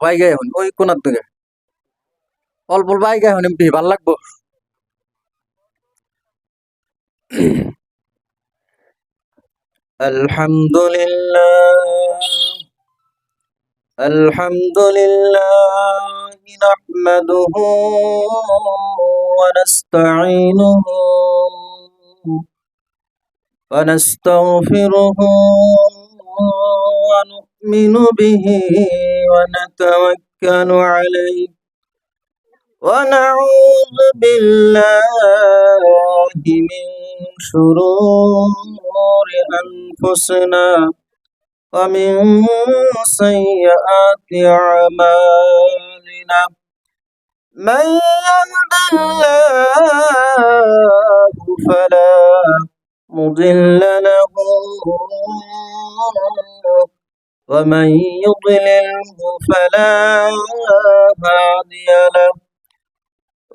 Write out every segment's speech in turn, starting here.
বাইগায় হন ওই কোনার দিকে অল্প বাইগায় হন এমপি ভাল লাগবো। আলহামদুলিল্লাহ আলহামদুলিল্লাহ নাহমাদুহু ওয়া নাস্তাঈনুহু ওয়া নাস্তাগফিরুহু ওয়া নু'মিনু বিহি ওয়া নাতাওয়াক্কালু আলাইহি ونعوذ بالله من شرور أنفسنا ومن سيئات أعمالنا من يهد الله فلا مضل له ومن يضلله فلا هادي له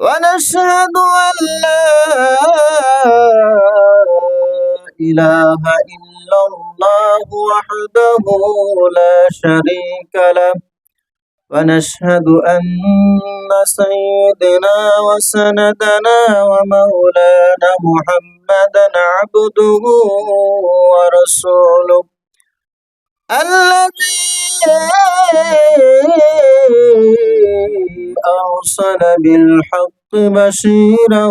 ونشهد أن لا إله إلا الله وحده لا شريك له ونشهد أن سيدنا وسندنا ومولانا محمدا عبده ورسوله الذي أرسل بالحق بشيرا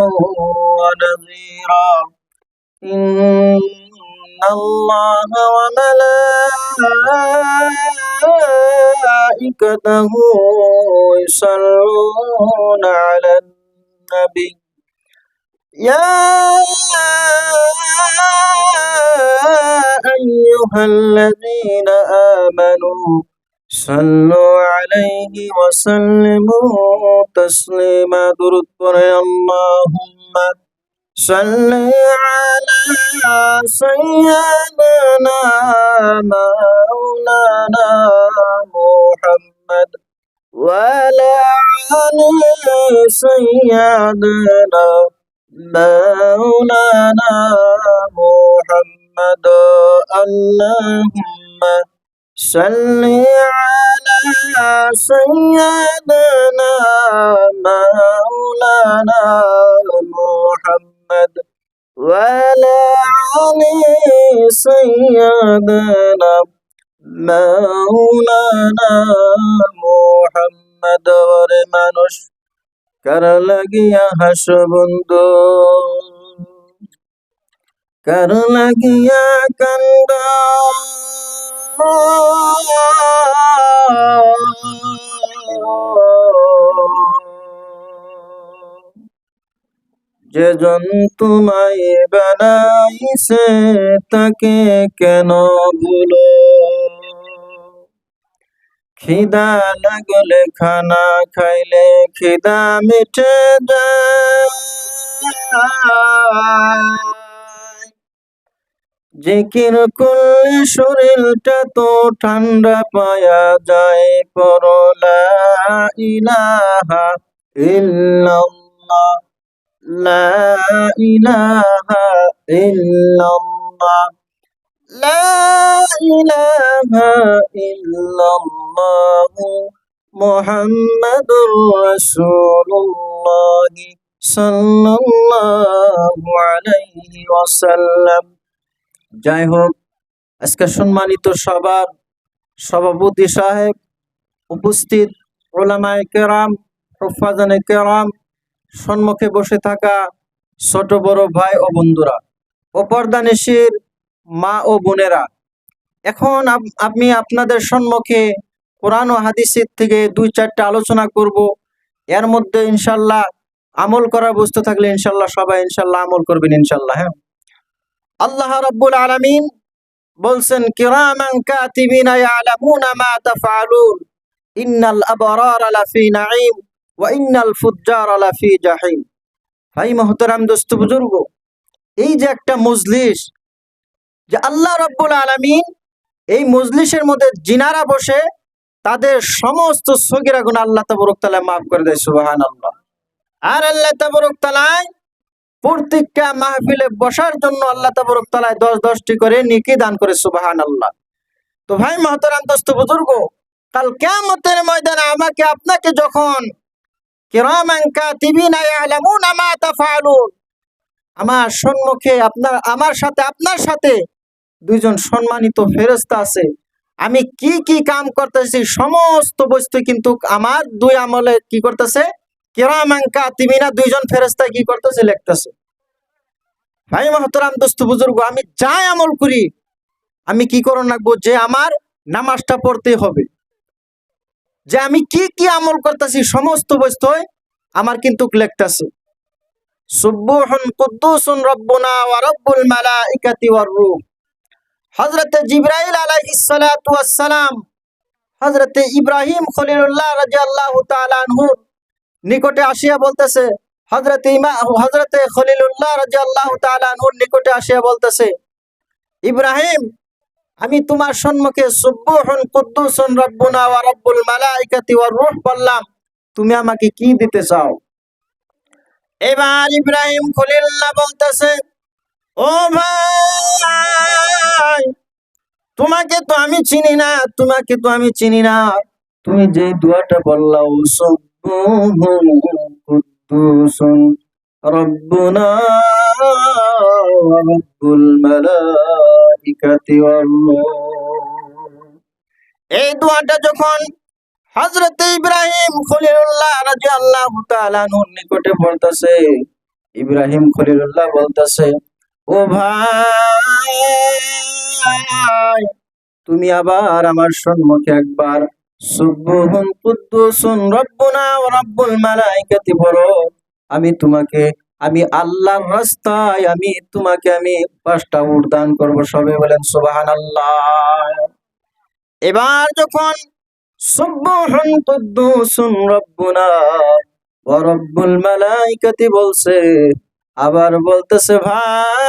ونذيرا إن الله وملائكته يصلون على النبي يا أيها الذين آمنوا صلوا عليه وسلموا تسليما درود اللهم صل على سيدنا مولانا محمد وعلى آل سيدنا مولانا محمد اللهم صل على سيدنا مولانا محمد وعلى آل سيدنا مولانا محمد ওরে মানুষ কার লাগিয়া হাস বন্ধু কার লাগিয়া কান্দ যে জন তোমায় বানাইছে তাকে কেন ভুলো খিদা লাগলে খানা খাইলে খিদা মিটে যায় জিকির করলে শরীরটা তো ঠান্ডা পায়া যায় পর লা ইলাহা ইল্লাল্লাহ লা ইলাহা ইল্লাল্লাহ লা ইলাহা ইল্লাল্লাহ মুহাম্মাদুর রাসূলুল্লাহ সাল্লাল্লাহু আলাইহি ওয়াসাল্লাম। যাই হোক, আজকে সম্মানিত সবার সভাপতি সাহেব, উপস্থিত উলামায়ে কেরাম, হুফাজানে কেরাম, সম্মুখে বসে থাকা ছোট বড় ভাই ও বন্ধুরা ও পর্দানিশীর মা ও বোনেরা, এখন আমি আপনাদের সম্মুখে কোরআন ও হাদিসের থেকে 2-4টা আলোচনা করব। এর মধ্যে ইনশাল্লাহ আমল করার বস্তু থাকলে ইনশাল্লাহ সবাই ইনশাল্লাহ আমল করবেন ইনশাল্লাহ। হ্যাঁ, আল্লাহ রাব্বুল আলামিন বলছেন কিরামান কাতিবিনা ইয়ালামুনা মা তাফআলুন ইন্নাল আবরারা লাফি নাঈম ওয়া ইন্নাল ফুজ্জারা লাফি জাহিম। ভাই মুহতারাম, দোস্ত বুজুর্গ, এই যে একটা মজলিস, যে আল্লাহ রাব্বুল আলামিন এই মজলিসের মধ্যে জিনারা বসে তাদের সমস্ত সগীরা গুনাহ আল্লাহ তাবারক তাআলা মাফ করে দেয়, সুবহানাল্লাহ। আর আল্লাহ তাবারক তাআলা প্রত্যেকটা মাহফিলে বসার জন্য আল্লাহ তাবারক তাআলা 10-10টি করে নেকি দান করে, সুবহানাল্লাহ। তো ভাই মুহতারাম, দোস্ত বুজুর্গ, কাল কিয়ামতের ময়দানে আমাকে আপনাকে যখন কিরামান কাতিবিনা ইয়ালামুনা মা তাফআলুন, আমার সম্মুখে আপনার সাথে দুইজন সম্মানিত ফেরেশতা আছে, আমি কি কি কাম করতেছি সমস্ত বস্তু কিন্তু আমার দুই আমলে কি করতেছে, কিরামান কাতিবিনা দুইজন ফেরেশতা কি করতেছে, লিখতেছে। ভাই মহতরাম দোস্ত বুজুর্গ, আমি যাই আমল করি আমি কি করণ রাখবো, যে আমার নামাজটা পড়তে হবে, যে আমি কি কি আমল করতেছি সমস্ত বস্তু আমার কিন্তু লিখতেছে। সুবহুন কুদ্দুসুন রব্বুনা ওয়া রব্বুল মালাইকাতি ওয়ার রূহ। হযরতে জিবরাইল আলাইহিস সালাতু ওয়াস সালাম হযরতে ইব্রাহিম খলিলুল্লাহ রাদিয়াল্লাহু তাআলা আনহুর নিকটে আসিয়া বলতেছে, হযরতে খলিলুল্লাহ রাদিয়াল্লাহু তাআলা আনহুর নিকটে আসিয়া বলতেছে, ইব্রাহিম, আমি তোমার সম্মুখে সুবহুন কুদ্দুসুন রব্বুনা ওয়া রব্বুল মালাইকাতি ওয়ার রূহ বললাম, তুমি আমাকে কি দিতে চাও? এবার ইব্রাহিম খলিলুল্লাহ বলতেছে, ও ভাই, তোমাকে তো আমি চিনি না, তুমি যে দোয়াটা বললাও, সুবহুন কুদ্দুসুন রব্বুনা ওয়া রব্বুল মালাইকাতি ওয়ার রূহ, এই দোয়াটা যখন হযরত ইব্রাহিম খলিলুল্লাহ রাদিয়াল্লাহু তাআলা আনহুর নিকটে পড়তেছে, ইব্রাহিম খলিলুল্লাহ বলতেছে, ও ভাই, তুমি আবার আমার সম্মুখে একবার সুবহুন কুদ্দুসুন রব্বুনা ওয়া রব্বুল মালাইকাতি পড়ো, আমি আল্লাহর রাস্তায় আমি 5টা উট দান করব। সবাই বলেন সুবহানাল্লাহ। এবার যখন সুবহুন কুদ্দুসুন রব্বুনা ওয়া রব্বুল মালাইকাতি বলছে, আবার বলতেছে, ভাই,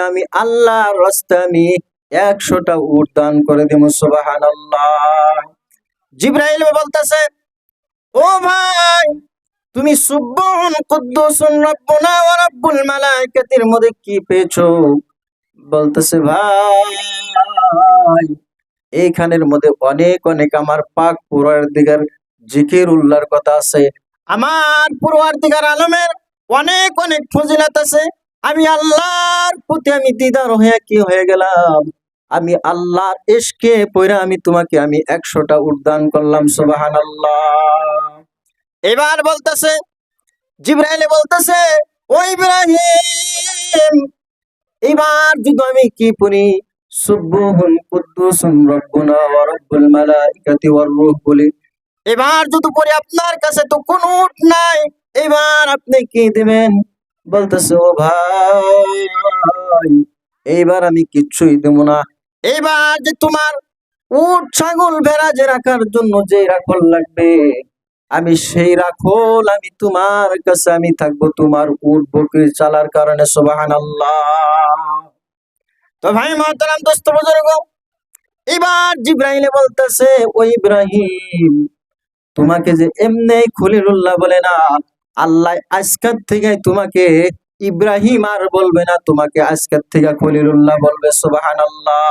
আমি আল্লাহর রাস্তায় 100টা উট দান করে দেব। সুবহানাল্লাহ। জিবরাইল বলতেছে, ও ভাই, তুমি সুবহুন কুদ্দুসুন রব্বুনা ওয়া রব্বুল মালাইকাতির মধ্যে কি পেয়েছো? বলতেছে, ভাই, এইখানের মধ্যে অনেক অনেক আমার পাক পরওয়ারদিগার জিকির উল্লাহর কথা আছে, আমার পরওয়ারদিগার আলমের অনেক অনেক ফজিলত আছে। আমি আল্লাহর প্রতি আমি দিদার হয়ে কি হয়ে গেলাম, আমি আল্লাহর ইশকে পয়রা তোমাকে 100টা উট দান করলাম। সুবহানাল্লাহ। এবার বলতেছে, জিবরাইল বলতেছে, ও ইব্রাহিম, এবার যদি আমি কি পড়ি, সুবহুন কুদ্দুসুন রব্বুনা ওয়া রব্বুল মালাইকাতি ওয়ার রূহ বলি, এবার যদি পড়ি আপনার কাছে তো কোনো উট নাই, এবার আপনি কি দিবেন? বলতেছে, ও ভাই, এইবার আমি কিচ্ছুই দেব না। এবার যে তোমার উট ছাগল ভেড়া যে রাখার জন্য যে রাখল লাগবে, আমি সেই রাখল তোমার কাছে থাকবো, তোমার উট বকরি চালার কারণে। সুবহানাল্লাহ। তো ভাই মহতারাম দোস্ত বুজুর্গ, এবার জিবরাইল বলতেছে, ও ইব্রাহিম, তোমাকে যে এমনি খলিলুল্লাহ বলে না, আল্লাহ আজকের থেকে তোমাকে ইব্রাহিম আর বলবে না, তোমাকে আজকের থেকে খলিলুল্লাহ বলবে। সুবহানাল্লাহ।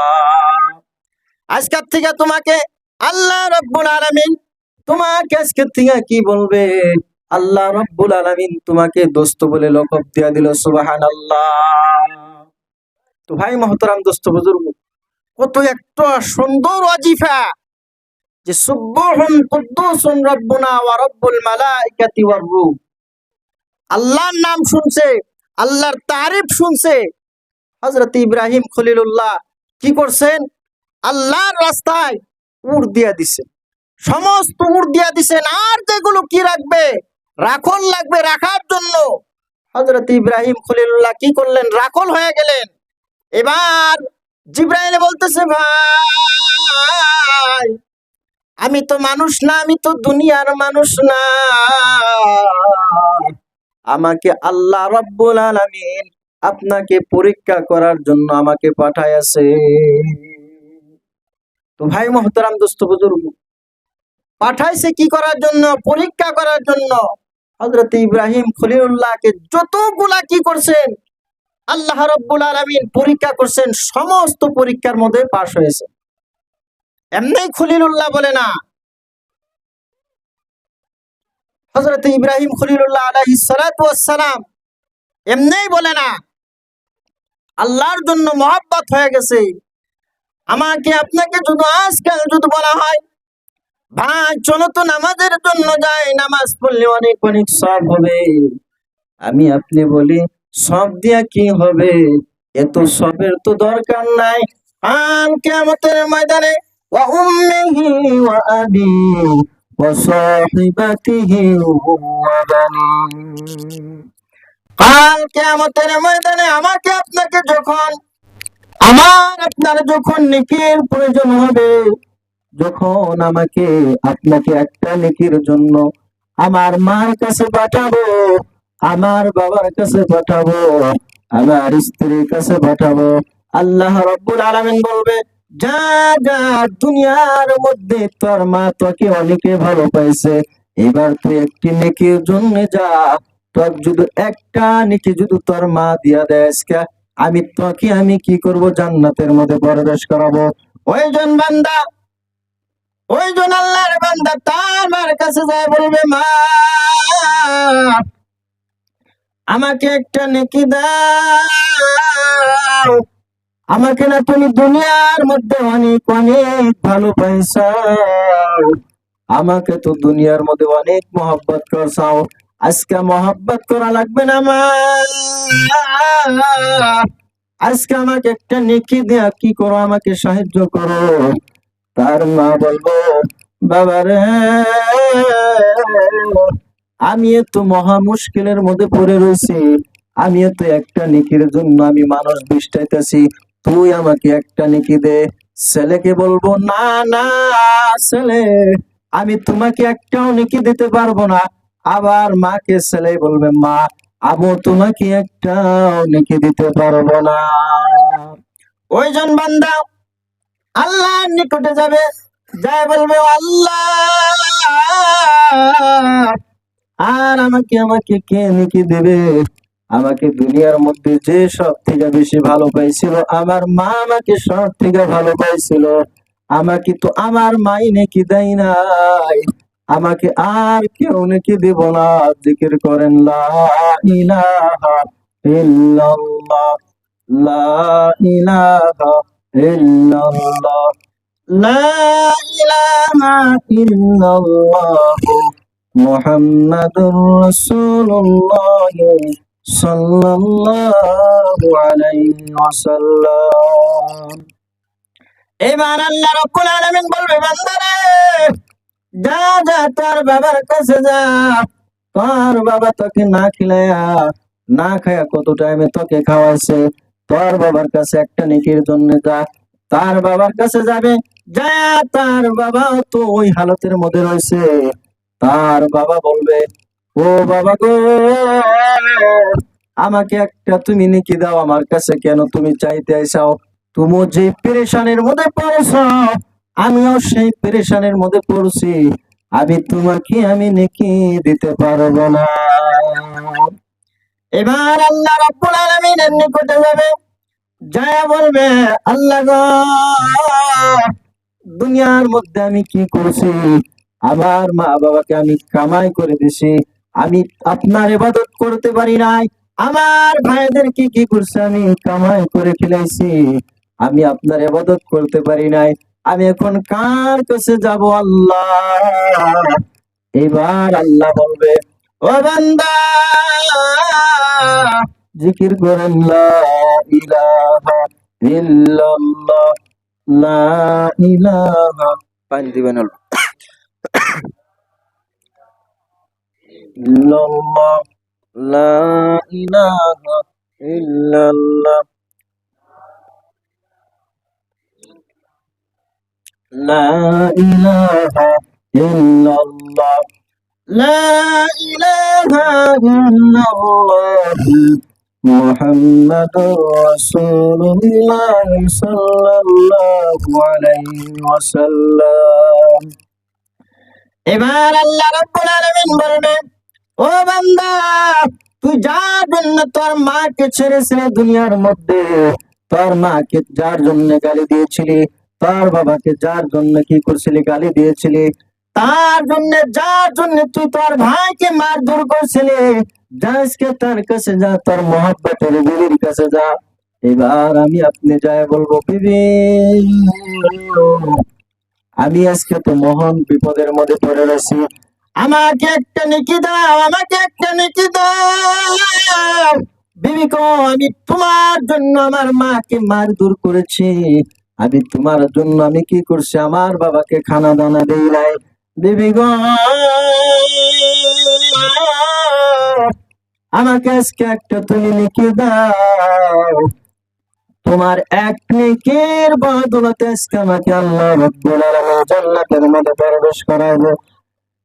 আজকের থেকে তোমাকে আল্লাহ রাব্বুল আলামিন তোমাকে আজকের থেকে কি বলবে? আল্লাহ রাব্বুল আলামিন তোমাকে দোস্ত বলে লকব দিয়া দিল। সুবহানাল্লাহ। তো ভাই মহতারাম দোস্ত বুজুর্গ, কত একটা সুন্দর ওয়াজিফা, যে সুবহুন কুদ্দুসুন রব্বুনা ওয়া রব্বুল মালাইকাতি ওয়ার রূহ। আল্লাহর নাম শুনছে, আল্লাহর তারিফ শুনছে, হযরত ইব্রাহিম খলিলুল্লাহ কি করছেন? আল্লাহর রাস্তায় উট দিয়া দিছেন, সমস্ত উট দিয়া দিছেন। আর যেগুলো কি রাখবে, রাখল লাগবে রাখার জন্য, হযরত ইব্রাহিম খলিলুল্লাহ কি করলেন? রাখল হয়ে গেলেন। এবার জিবরাইল বলতেছে, ভাই, আমি তো মানুষ না, আমি তো দুনিয়ার মানুষ না, আমাকে আল্লাহ রাব্বুল আলামিন আপনাকে পরীক্ষা করার জন্য আমাকে পাঠাইছে। তো ভাই মহতারাম দোস্ত বুজুর্গ, পাঠাইছে কি করার জন্য? পরীক্ষা করার জন্য। হযরত ইব্রাহিম খলিলুল্লাহকে যতগুলা কি করছেন, আল্লাহ রাব্বুল আলামিন পরীক্ষা করছেন, সমস্ত পরীক্ষার মধ্যে পাশ হয়েছে। এমনি খলিলুল্লাহ বলে না। হযরত ইব্রাহিম খলিলুল্লাহ আলাইহিস সালাতু ওয়াস সালাম এমনি বলে না, আল্লাহর জন্য মহব্বত হয়ে গেছে। আমাকে আপনাকে যদি আজকাল যদি বলা হয়, ভাই চলো তো নামাজের জন্য যাই, নামাজ পড়লে অনেক অনেক সওয়াব হবে, আমি আপনি বলি সব দিয়া কি হবে, এত সবের তো দরকার নাই। আর কিয়ামতের ময়দানে ওয়া উম্মিহি ওয়া আবি ওয়া সাহিবাতিহি ওয়া বানি, কাল কিয়ামতের ময়দানে আমাকে আপনাকে যখন, আমার আপনার যখন নেকির প্রয়োজন হবে, যখন আমাকে আপনাকে একটা নেকির জন্য আমার মার কাছে পাঠাবো, আমার বাবার কাছে পাঠাবো, আমার স্ত্রীর কাছে পাঠাবো, আল্লাহ রাব্বুল আলামিন বলবে, যা যা, দুনিয়ার মধ্যে তোর মা তোকে অনেকে ভালো পাইছে, এবার তুই একটি নেকির জন্য যা, তোর যদি একটা নেকি যদি তোর মা দিয়া দেয়, আমি তোকে আমি কি করব, জান্নাতের মধ্যে প্রবেশ করাবো। ওইজন বান্দা, ওইজন আল্লাহর বান্দা তার মার কাছে যায় বলবে, মা আমাকে একটা নেকি দাও, আমাকে না তুমি দুনিয়ার মধ্যে অনেক অনেক ভালো পাইছো, আমাকে তো দুনিয়ার মধ্যে অনেক মহব্বত করছাও, আজকে মহব্বত করা লাগবে না মা, আজকে আমাকে একটা নেকি দেয়া কি করো, আমাকে সাহায্য করো। তার মা বলবো, বাবা রে, আমি এত মহা মুশকিলের মধ্যে পড়ে রয়েছি, আমি এত একটা নেকির জন্য আমি মানুষ বিষ্টাইতেছি, তুই আমাকে একটা নেকি দে। ছেলেকে বলবো, না না ছেলে, আমি তোমাকে একটাও নেকি দিতে পারবো না। আবার মাকে ছেলে বলবে, মা আমি তোমাকে একটাও নেকি দিতে পারবো না। ওইজন বান্দা আল্লাহর নিকটে যাবে, যায় বলবে, আল্লাহ আর আমাকে আমাকে কে নেকি দেবে, আমাকে দুনিয়ার মধ্যে যে সব থেকে বেশি ভালো পাইছিল আমার মা, আমাকে সব থেকে ভালো পাইছিল, আমাকে তো আমার মাই নেকি দেয় নাই, আমাকে আর কেউ নেকি দেব না। জিকির করেন, লা ইলাহা ইল্লাল্লাহ, লা ইলাহা ইল্লাল্লাহ, লা ইলাহা ইল্লাল্লাহ, মুহাম্মাদুর রাসূলুল্লাহ সাল্লাল্লাহু আলাইহি ওয়াসাল্লাম। এবার আল্লাহ রাব্বুল আলামিন বলবে, বান্দারে যা যা তোর বাবার কাছে যা, তোর বাবা তোকে না খিলায়া, না খায়া কত টাইমে তোকে খাওয়াইছে, তোর বাবার কাছে একটা নেকির জন্য যা। তার বাবার কাছে যাবে, যা, তার বাবা তো ওই হালতের মধ্যে রয়েছে, তার বাবা বলবে, ও বাবা গো, আমাকে একটা তুমি নেকি দাও, আমার কাছে কেন তুমি চাইতে আইসাও, তুমি যে পেরেশানের মধ্যে পড়েছো আমিও সেই পেরেশানের মধ্যে পড়ছি, আমি তোমাকে আমি নেকি দিতে পারবো না। এবার আল্লাহ রাব্বুল আলামিনের নিকটে যাবে, যায় বলবে, আল্লাহ গো, দুনিয়ার মধ্যে আমি কি করছি, আমার মা বাবাকে আমি কামাই করে দিছি, আমি আপনার ইবাদত করতে পারি নাই, আমার ভাইদেরকে কি করছে আমি কামাই করে খিলাইছি, আমি আপনার ইবাদত করতে পারি নাই, আমি এখন কার কাছে যাব আল্লাহ। এবার আল্লাহ বলবে, ও বান্দা জিকির করেন, লা ইলাহা ইল্লাল্লাহ, লা ইলাহা, পানি দিবেন ইল্লাল্লাহ, লা ইলাহা ইল্লাল্লাহ, লা ইলাহা ইল্লাল্লাহ, লা ইলাহা ইল্লাল্লাহ, মুহাম্মাদুর রাসূলুল্লাহ সাল্লাল্লাহু আলাইহি ওয়াসাল্লাম। এবার আল্লাহ রাব্বুল আলামিন বলবে, ও বান্দা, তুই যার জন্য তোর মাকে ছেড়েছিলে দুনিয়ার মধ্যে, তোর মাকে যার জন্য গালি দিয়েছিলি, তার বাবাকে যার জন্য কি করছিলি, গালি দিয়েছিলি, তার জন্য যার জন্য তুই তোর ভাইকে মারধর করছিলি, যা আজকে তার কাছে যা, তোর মহব্বতের বিবির কাছে যা। এবার আমি আপনি যায় বলবো, বিবি আমি আজকে তো মহান বিপদের মধ্যে পড়ে রয়েছি, আমাকে একটা নেকি দাও, আমাকে একটা নেকি দাও। বিবি কো, আমি তোমার জন্য আমার মাকে মারধর করেছি, আমি তোমার জন্য আমি কি করছি, আমার বাবাকে খানা দানা দেই নাই। বিবি গো, আমাকে আজকে একটা তুমি নেকি দাও, তোমার এক নেকির বদৌলতে আজকে আমাকে আল্লাহ রাব্বুল আলামিন জান্নাতের মধ্যে প্রবেশ করাবে।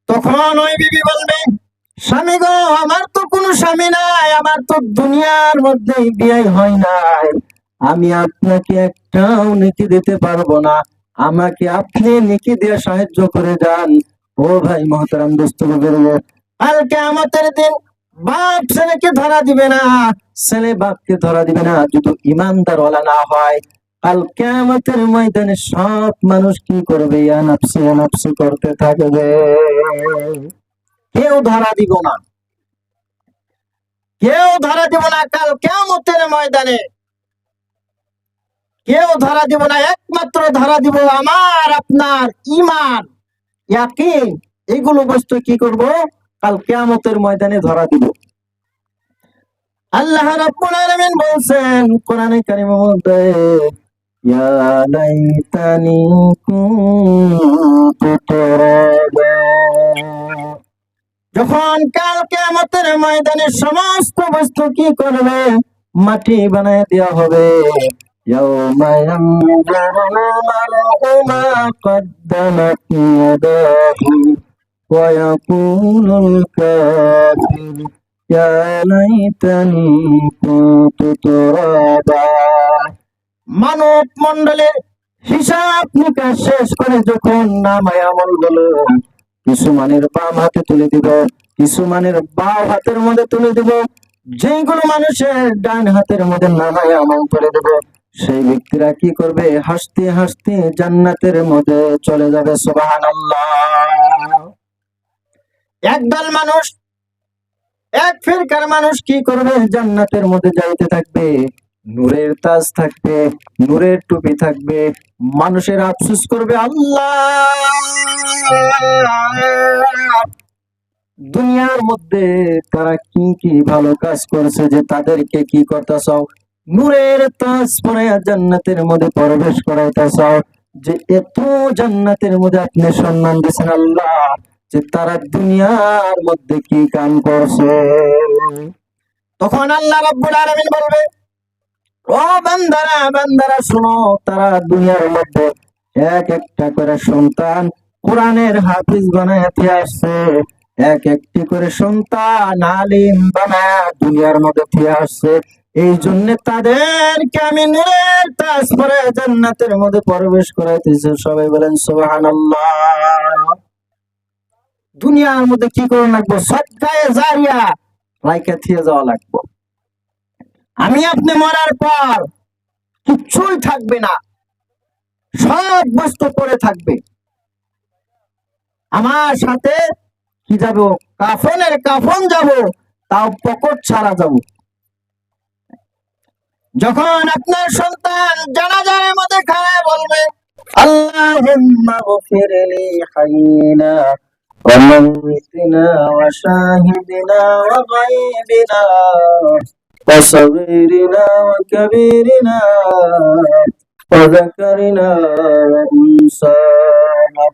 তখন ওই বিবি বলবে, স্বামী গো, আমার তো কোনো স্বামী নাই, আমার তো দুনিয়ার মধ্যে বিয়ে হয় নাই, আমি আপনাকে একটাও নেকি দিতে পারবো না, আমাকে আপনি নেকি দিয়ে সাহায্য করে যান। ও ভাই মহতারাম দোস্ত বুজুর্গ, কাল কিয়ামতের দিন বাপ ছেলেকে ধরা দিবে না, ছেলে বাপকে ধরা দিবে না, যদি ইমানদার ওয়ালা না হয়। কাল কিয়ামতের ময়দানে সব মানুষ কি করবে, ইয়া নাফসি করতে থাকবে, কেউ ধরা দিব না, কেউ ধরা দিব না। কাল কিয়ামতের ময়দানে কেউ ধরা দিব না, একমাত্র ধরা দিব আমার আপনার ঈমান, ইয়াকিন, এগুলো বস্তু কি করব, কাল কিয়ামতের ময়দানে ধরা দিব। আল্লাহ রাব্বুল আলামিন বলছেন কোরআনে কারীমের মধ্যে, ইয়া লাইতানি কুনতু তুরাবা, যখন কাল কিয়ামতের ময়দানে সমস্ত বস্তু কি করবে, মাটি বানায় দেওয়া হবে। ইয়াউমা ইয়ানজুরুল মার'উ মা কদ্দামাত ইয়াদাহু ওয়া ইয়াকুলুল কাফিরু ইয়া লাইতানি কুনতু তুরাবা। মানব মণ্ডলের হিসাব নিকাশ শেষ করে যখন নামায় আমল গুলো কিছু মানের বাম হাতে তুলে দিব, কিছু মানের বাম হাতের মধ্যে তুলে দিব, যেগুলো মানুষের ডান হাতের মধ্যে নামায় আমল তুলে দেব, সেই ব্যক্তিরা কি করবে, হাসতে হাসতে জান্নাতের মধ্যে চলে যাবে। সুবহানাল্লাহ। একদল মানুষ, এক ফিরকার মানুষ কি করবে, জান্নাতের মধ্যে যাইতে থাকবে, নূরের তাজ থাকবে, নূরের টুপি থাকবে, মানুষের আফসোস করবে, আল্লাহ দুনিয়ার মধ্যে তারা কি কি ভালো কাজ করেছে যে তাদেরকে কি করতেছাও, নূরের তাজ পরাইয়া জান্নাতের মধ্যে প্রবেশ করাইতেছাও, যে এত জান্নাতের মধ্যে আপনি সম্মান দিয়েছেন আল্লাহ, যে তারা দুনিয়ার মধ্যে কি কাম করছে। তখন আল্লাহ রাব্বুল আলামিন বলবে, ও বান্দারা বান্দারা শুনো, তারা দুনিয়ার মধ্যে এক একটা করে সন্তান কোরআনের হাফিজ বানাইতে আসছে, এক একটি করে সন্তান আলিম বানায় দুনিয়ার মধ্যে দিয়ে আসছে, এই জন্য তাদেরকে আমি নূরের তাজ পরাইয়া জান্নাতের মধ্যে প্রবেশ করাইতেছি। সবাই বলেন সুবহানাল্লাহ। দুনিয়ার মধ্যে কি করে লাগবো, সদকায়ে জারিয়া রাইখা থিয়ে যাওয়া লাগবো। আমি আপনি মরার পর কিচ্ছুই থাকবে না, সব বস্তু পড়ে থাকবে, আমার সাথে কি যাব, কাফনের কাফন যাব, তাও পকেট ছাড়া যাব। যখন আপনার সন্তান জানাজার মধ্যে খাড়ায় বলবে, আল্লাহুম্মা গফিরলি হাইয়িনা ওয়া মাইয়িতিনা ওয়া শাহিদিনা ওয়া গায়বিনা ওয়া সগীরিনা ওয়া কাবীরিনা ওয়া যাকারিনা ওয়া উনসানা,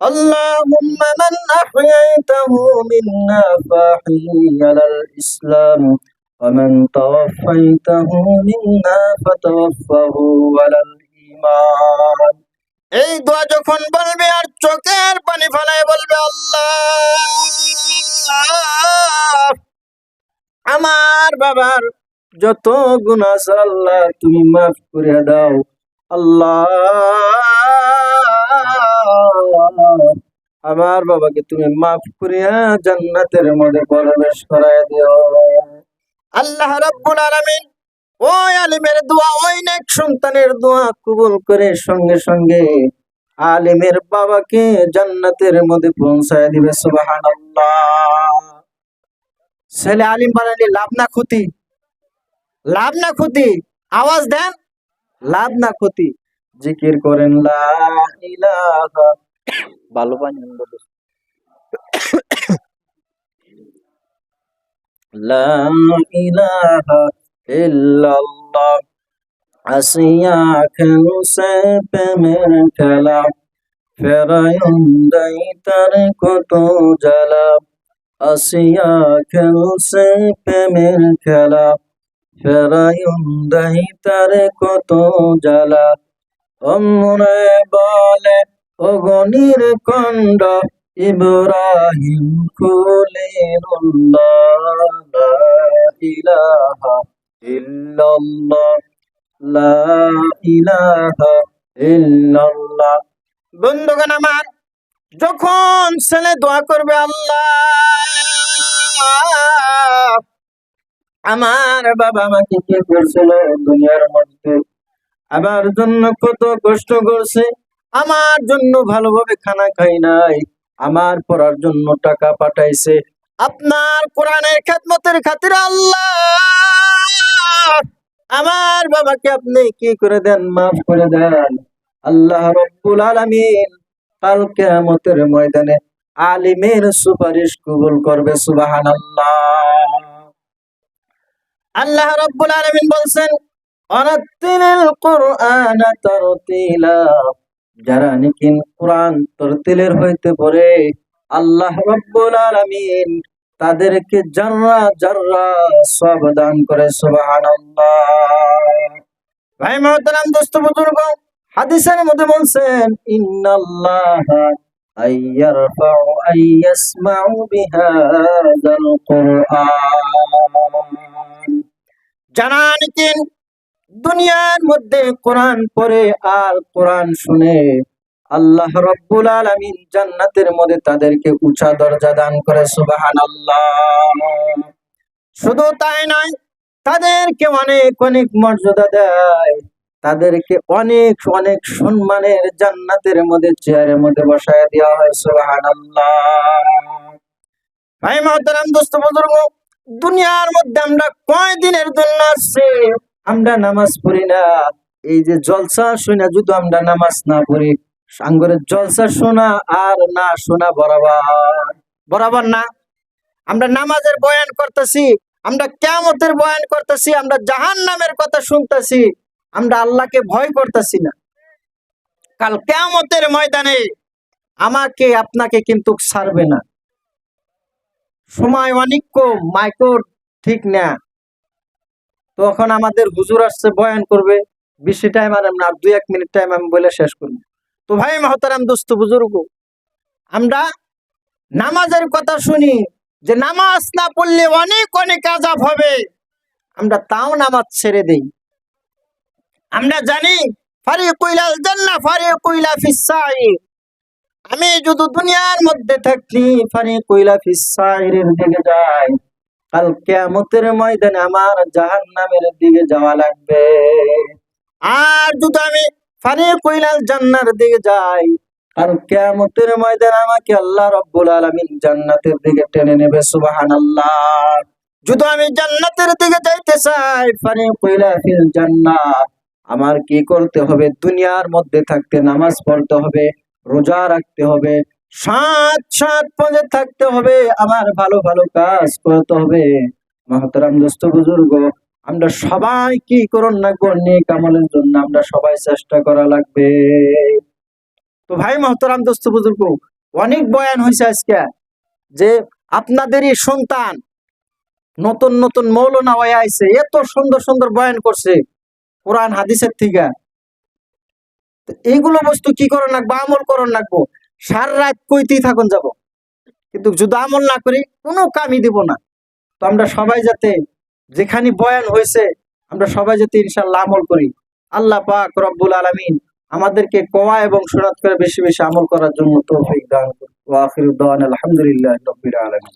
اللهم من أحييته منا فأحيه على الإسلام ومن توفيته منا فتوفه على الإيمان। এই দোয়া যখন বলবে আর চোখের পানি ফেলায় বলবে, আল্লাহ আমার বাবার যত গুনাহ আছে আল্লাহ তুমি মাফ করে দাও, আল্লাহ আমার বাবাকে তুমি মাফ করিয়া জান্নাতের মধ্যে প্রবেশ করায় দিও। আল্লাহ রাব্বুল আলামিন ওই আলিমের দোয়া, ওই নেক সন্তানের দোয়া কবুল করে সঙ্গে সঙ্গে আলিমের বাবাকে জান্নাতের মধ্যে পৌঁছায় দিবে। সুবহানাল্লাহ। ছেলে আলিম বানালে লাভ না ক্ষতি? লাভ না ক্ষতি? আওয়াজ দেন, লাভ না ক্ষতি? জিকির করেন লা ইলাহা, ভালো পানি বলো, লা ইলাহা ইল্লাল্লাহ। আসিয়া খেলছে প্রেমের খেলা, ফেরায়ুন্দাই তার কত জ্বালা। আসিয়া খেলছে প্রেমের খেলা, ফেরায়ুন্দাই তার কত জ্বালা। অমরে বলে অগণির কণ্ড, ইব্রাহিম খলিলুল্লাহ। লা ইলাহা ইল্লাল্লাহ, লা ইলাহা ইল্লাল্লাহ। বন্ধুগণ আমার, যখন ছেলে দোয়া করবে, আল্লাহ আমার বাবা আমাকে কি করছিল দুনিয়ার মধ্যে, আমার জন্য কত কষ্ট করছে, আমার জন্য ভালোভাবে খানা খাই নাই, আমার পড়ার জন্য টাকা পাঠাইছে, আপনার কোরআনের খেদমতের খাতিরে আল্লাহ আমার বাবাকে আপনি কি করে দেন, মাফ করে দেন। আল্লাহ রব্বুল আলামিন কাল কিয়ামতের ময়দানে আলিমের সুপারিশ কবুল করবে। সুবহানাল্লাহ। আল্লাহ রব্বুল আলামিন বলছেন, অরাত্তিলিল কুরআন তারতিলা, যারা নাকি কোরআন তরতিলের হইতে পড়ে আল্লাহ রব্বুল আলামিন তাদেরকে জাররা জাররা সওয়াব দান করে। সুবহানাল্লাহ। ভাই মুহতারাম দোস্ত বুজুর্গ, হাদিসের মধ্যে বলছেন, ইন্নাল্লাহা আইয়ারফাউ আইয়াসমাউ বিহাযাল কুরআন। যারা নাকি দুনিয়ার মধ্যে কোরআন পড়ে আর কোরআন শুনে, আল্লাহ রব্বুল আলামিন জান্নাতের মধ্যে তাদেরকে উঁচা দরজা দান করে। সুবহানাল্লাহ। শুধু তাই নয়, তাদেরকে অনেক অনেক মর্যাদা দেয়, তাদেরকে অনেক অনেক সম্মানের জান্নাতের মধ্যে চেয়ারের মধ্যে বসায় দেওয়া হয়। সুবহানাল্লাহ। ভাই মুহতারাম দোস্ত বুজুর্গ, দুনিয়ার মধ্যে আমরা কয় দিনের জন্য আসছি? আমরা নামাজ পড়ি না। এই যে জলসা শুনে যদি আমরা নামাজ না পড়ি, সাঙ্গরের জলসা শোনা আর না শোনা বরাবর, বরাবর না। আমরা নামাজের বয়ান করতেছি, আমরা কিয়ামতের বয়ান করতেছি, আমরা জাহান্নামের কথা শুনতেছি, আমরা আল্লাহকে ভয় করতেছি না। কাল কিয়ামতের ময়দানে আমাকে আপনাকে কিন্তু ছাড়বে না। সময় অনেক কম, মাইক্রো ঠিক না। তখন আমাদের হুজুর আসছে বয়ান করবে, বেশি টাইম আর না, 2-1 মিনিট টাইম আমি বলে শেষ করব। তো ভাই মুহতারাম দোস্ত বুজুর্গ, আমরা নামাজের কথা শুনি যে নামাজ না পড়লে অনেক অনেক আযাব হবে, আমরা তাও নামাজ ছেড়ে দেই। আমরা জানি ফারিকুল জান্নাহ ফারিকুল ফিস সাইর, আমি যদি দুনিয়ার মধ্যে থাকি ফারিকুল ফিস সাইরের দিকে যাই, কাল কিয়ামতের ময়দানে আমার জাহান্নামের দিকে যাওয়া লাগবে। আর যদি আমি ফারিকুল জান্নার দিকে যাই, কাল কিয়ামতের ময়দানে আমাকে আল্লাহ রব্বুল আলামিন জান্নাতের দিকে টেনে নেবে। সুবহানাল্লাহ। যদি আমি জান্নাতের দিকে যাইতে চাই, ফারিকুল ফিল জান্নাহ, আমার কি করতে হবে? দুনিয়ার মধ্যে থাকতে নামাজ পড়তে হবে, রোজা রাখতে হবে, 7 পদে থাকতে হবে, আমার ভালো ভালো কাজ করতে হবে। মুহতারাম দোস্ত বুজুর্গ, আমরা সবাই কি করুন না নেক আমলের জন্য আমরা সবাই চেষ্টা করা লাগবে। তো ভাই মুহতারাম দোস্ত বুজুর্গ, অনেক বয়ান হয়েছে আজকে, যে আপনাদেরই সন্তান নতুন নতুন মৌলানা হয়ে আইছে, এত সুন্দর সুন্দর বয়ান করছে কোরআন হাদিসের থেকে। এইগুলো বস্তু কি করন লাগবো? আমল করন লাগবো। সারা রাত কইতেই থাকুন যাব, কিন্তু যদি আমল না করি কোনো কামই দিব না। তো আমরা সবাই যাতে যেখানে বয়ান হয়েছে আমরা সবাই যাতে ইনশাআল্লাহ আমল করি। আল্লাহ পাক রব্বুল আলামিন আমাদেরকে কোয়া এবং সুরাত করে বেশি বেশি আমল করার জন্য তৌফিক দান করুন। ওয়া আখিরু দাওয়ানা আলহামদুলিল্লাহি রাব্বিল আলামিন।